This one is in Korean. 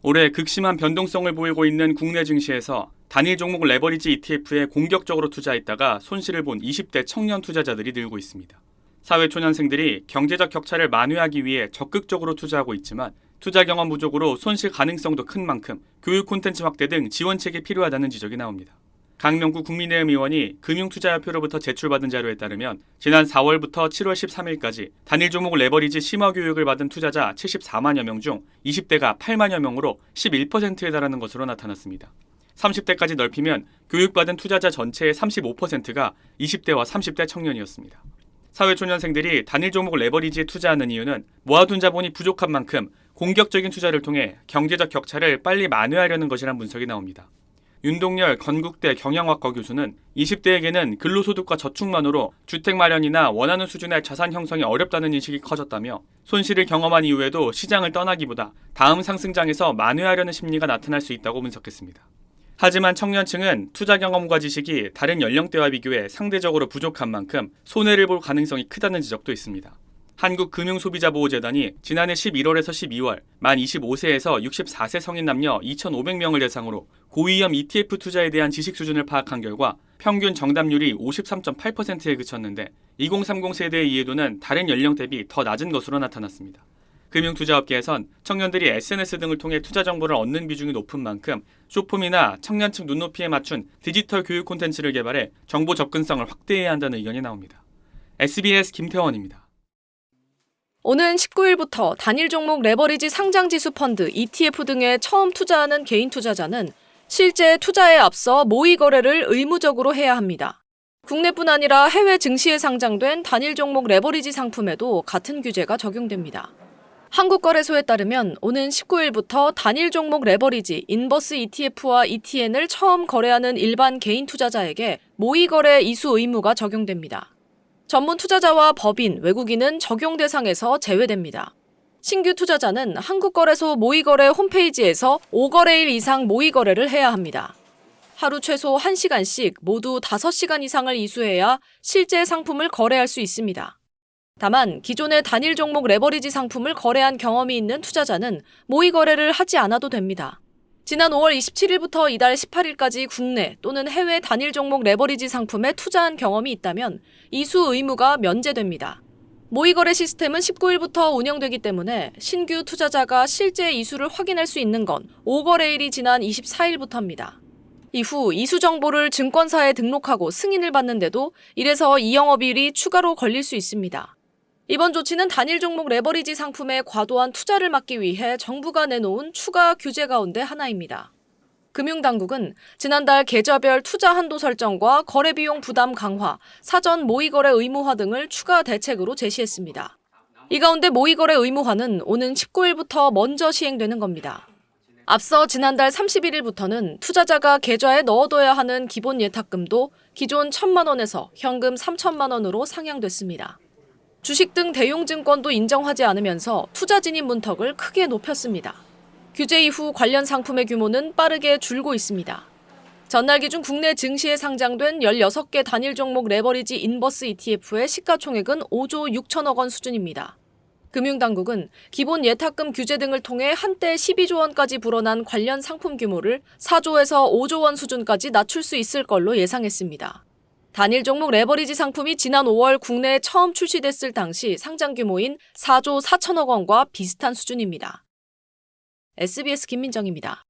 올해 극심한 변동성을 보이고 있는 국내 증시에서 단일 종목 레버리지 ETF에 공격적으로 투자했다가 손실을 본 20대 청년 투자자들이 늘고 있습니다. 사회초년생들이 경제적 격차를 만회하기 위해 적극적으로 투자하고 있지만 투자 경험 부족으로 손실 가능성도 큰 만큼 교육 콘텐츠 확대 등 지원책이 필요하다는 지적이 나옵니다. 강명구 국민의힘 의원이 금융투자협회로부터 제출받은 자료에 따르면 지난 4월부터 7월 13일까지 단일 종목 레버리지 심화 교육을 받은 투자자 74만여 명 중 20대가 8만여 명으로 11%에 달하는 것으로 나타났습니다. 30대까지 넓히면 교육받은 투자자 전체의 35%가 20대와 30대 청년이었습니다. 사회초년생들이 단일 종목 레버리지에 투자하는 이유는 모아둔 자본이 부족한 만큼 공격적인 투자를 통해 경제적 격차를 빨리 만회하려는 것이란 분석이 나옵니다. 윤동열 건국대 경영학과 교수는 20대에게는 근로소득과 저축만으로 주택 마련이나 원하는 수준의 자산 형성이 어렵다는 인식이 커졌다며 손실을 경험한 이후에도 시장을 떠나기보다 다음 상승장에서 만회하려는 심리가 나타날 수 있다고 분석했습니다. 하지만 청년층은 투자 경험과 지식이 다른 연령대와 비교해 상대적으로 부족한 만큼 손해를 볼 가능성이 크다는 지적도 있습니다. 한국금융소비자보호재단이 지난해 11월에서 12월 만 25세에서 64세 성인 남녀 2,500명을 대상으로 고위험 ETF 투자에 대한 지식 수준을 파악한 결과 평균 정답률이 53.8%에 그쳤는데 2030 세대의 이해도는 다른 연령 대비 더 낮은 것으로 나타났습니다. 금융투자업계에선 청년들이 SNS 등을 통해 투자 정보를 얻는 비중이 높은 만큼 쇼폼이나 청년층 눈높이에 맞춘 디지털 교육 콘텐츠를 개발해 정보 접근성을 확대해야 한다는 의견이 나옵니다. SBS 김태원입니다. 오는 19일부터 단일 종목 레버리지 상장지수 펀드 ETF 등에 처음 투자하는 개인 투자자는 실제 투자에 앞서 모의 거래를 의무적으로 해야 합니다. 국내뿐 아니라 해외 증시에 상장된 단일 종목 레버리지 상품에도 같은 규제가 적용됩니다. 한국거래소에 따르면 오는 19일부터 단일 종목 레버리지 인버스 ETF와 ETN을 처음 거래하는 일반 개인 투자자에게 모의 거래 이수 의무가 적용됩니다. 전문 투자자와 법인, 외국인은 적용 대상에서 제외됩니다. 신규 투자자는 한국거래소 모의거래 홈페이지에서 5거래일 이상 모의거래를 해야 합니다. 하루 최소 1시간씩 모두 5시간 이상을 이수해야 실제 상품을 거래할 수 있습니다. 다만 기존의 단일 종목 레버리지 상품을 거래한 경험이 있는 투자자는 모의거래를 하지 않아도 됩니다. 지난 5월 27일부터 이달 18일까지 국내 또는 해외 단일 종목 레버리지 상품에 투자한 경험이 있다면 이수 의무가 면제됩니다. 모의거래 시스템은 19일부터 운영되기 때문에 신규 투자자가 실제 이수를 확인할 수 있는 건 5거래일이 지난 24일부터입니다. 이후 이수 정보를 증권사에 등록하고 승인을 받는데도 1에서 2영업일이 추가로 걸릴 수 있습니다. 이번 조치는 단일 종목 레버리지 상품에 과도한 투자를 막기 위해 정부가 내놓은 추가 규제 가운데 하나입니다. 금융당국은 지난달 계좌별 투자 한도 설정과 거래비용 부담 강화, 사전 모의거래 의무화 등을 추가 대책으로 제시했습니다. 이 가운데 모의거래 의무화는 오는 19일부터 먼저 시행되는 겁니다. 앞서 지난달 31일부터는 투자자가 계좌에 넣어둬야 하는 기본 예탁금도 기존 1,000만 원에서 현금 3,000만 원으로 상향됐습니다. 주식 등 대용증권도 인정하지 않으면서 투자 진입 문턱을 크게 높였습니다. 규제 이후 관련 상품의 규모는 빠르게 줄고 있습니다. 전날 기준 국내 증시에 상장된 16개 단일 종목 레버리지 인버스 ETF의 시가총액은 5조 6천억 원 수준입니다. 금융당국은 기본 예탁금 규제 등을 통해 한때 12조 원까지 불어난 관련 상품 규모를 4조에서 5조 원 수준까지 낮출 수 있을 걸로 예상했습니다. 단일 종목 레버리지 상품이 지난 5월 국내에 처음 출시됐을 당시 상장 규모인 4조 4천억 원과 비슷한 수준입니다. SBS 김민정입니다.